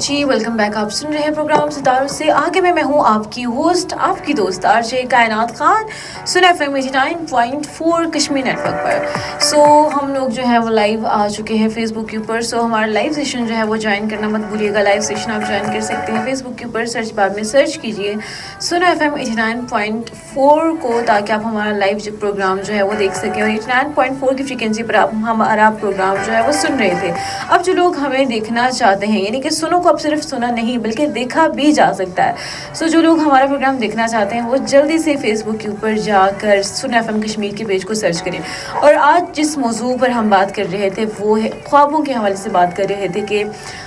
जी welcome back. आप सुन रहे हैं प्रोग्राम सितारों से आगे में मैं हूँ आपकी होस्ट, आपकी दोस्त आरजे कायनात खान, सुन FM 89.4 कश्मीर नेटवर्क पर। सो हम लोग जो है वो लाइव आ चुके हैं फेसबुक के ऊपर। सो हमारा लाइव सेशन जो है वो ज्वाइन करना मत भूलिएगा। लाइव सेशन आप ज्वाइन कर सकते हैं फेसबुक के ऊपर, सर्च बार में सर्च कीजिए सुन FM 89.4 को, ताकि आप हमारा लाइव जो प्रोग्राम जो है वो देख सकें। और 89.4 की फ्रीक्वेंसी पर आप हमारा प्रोग्राम जो है वो सुन रहे थे। अब जो लोग हमें देखना चाहते हैं, यानी कि सुनो को अब सिर्फ सुना नहीं बल्कि देखा भी जा सकता है। सो जो लोग हमारा प्रोग्राम देखना चाहते हैं वो जल्दी से फेसबुक के ऊपर जाकर सुन FM कश्मीर के पेज को सर्च करें। और आज जिस मौजू पर हम बात कर रहे थे वो है ख्वाबों के हवाले से बात कर रहे थे कि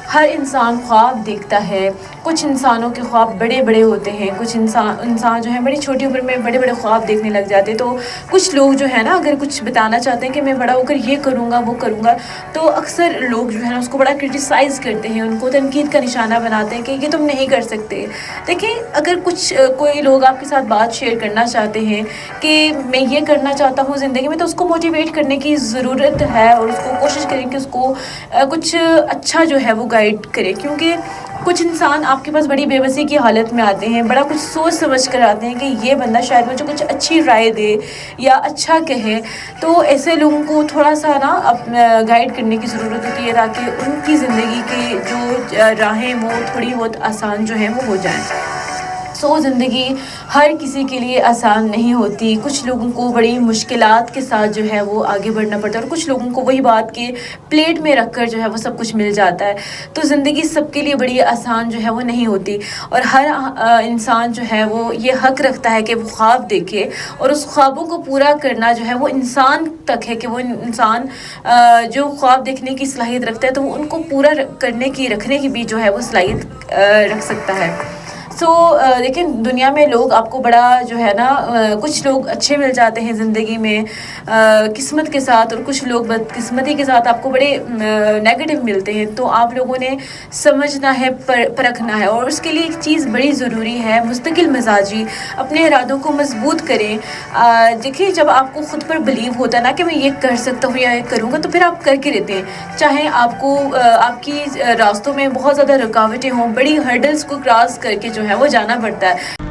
हर इंसान ख्वाब देखता है। कुछ इंसानों के ख्वाब बड़े बड़े होते हैं, कुछ इंसान जो है बड़ी छोटी उम्र में बड़े बड़े ख्वाब देखने लग जाते हैं। तो कुछ लोग जो है ना, अगर कुछ बताना चाहते हैं कि मैं बड़ा होकर ये करूँगा वो करूँगा, तो अक्सर लोग जो है ना उसको बड़ा क्रिटिसाइज़ करते हैं, उनको तनकीद का निशाना बनाते हैं कि ये तुम नहीं कर सकते। देखिए, अगर कोई लोग आपके साथ बात शेयर करना चाहते हैं कि मैं ये करना चाहता हूँ ज़िंदगी में, तो उसको मोटिवेट करने की ज़रूरत है और उसको कोशिश करें कि उसको कुछ अच्छा जो है वो गाइड करे। क्योंकि कुछ इंसान आपके पास बड़ी बेबसी की हालत में आते हैं, बड़ा कुछ सोच समझ कर आते हैं कि ये बंदा शायद मुझे कुछ अच्छी राय दे या अच्छा कहे। तो ऐसे लोगों को थोड़ा सा ना गाइड करने की ज़रूरत होती है, ताकि उनकी ज़िंदगी की जो राहें वो थोड़ी बहुत आसान जो है वो हो जाएं। सो ज़िंदगी हर किसी के लिए आसान नहीं होती। कुछ लोगों को बड़ी मुश्किलात के साथ जो है वो आगे बढ़ना पड़ता है, और कुछ लोगों को वही बात के प्लेट में रख कर जो है वो सब कुछ मिल जाता है। तो ज़िंदगी सबके लिए बड़ी आसान जो है वो नहीं होती, और हर इंसान जो है वो ये हक़ रखता है कि वो ख्वाब देखे, और उस ख्वाबों को पूरा करना जो है वो इंसान तक है कि वो इंसान जो ख्वाब देखने की सलाहियत रखता है तो वो उनको पूरा रखने की भी जो है वो सलाहियत रख सकता है। सो लेकिन दुनिया में लोग आपको बड़ा जो है ना, कुछ लोग अच्छे मिल जाते हैं ज़िंदगी में किस्मत के साथ, और कुछ लोग बदकिस्मती के साथ आपको बड़े नेगेटिव मिलते हैं। तो आप लोगों ने समझना है, परखना है, और उसके लिए एक चीज़ बड़ी ज़रूरी है, मुस्तकिल मिजाजी। अपने इरादों को मजबूत करें। देखिए, जब आपको ख़ुद पर बिलीव होता है ना कि मैं ये कर सकता हूँ या ये करूँगा, तो फिर आप करके रहते हैं। चाहे आपको आपकी रास्तों में बहुत ज़्यादा रुकावटें हों, बड़ी हर्डल्स को क्रॉस करके जो है वो जाना पड़ता है।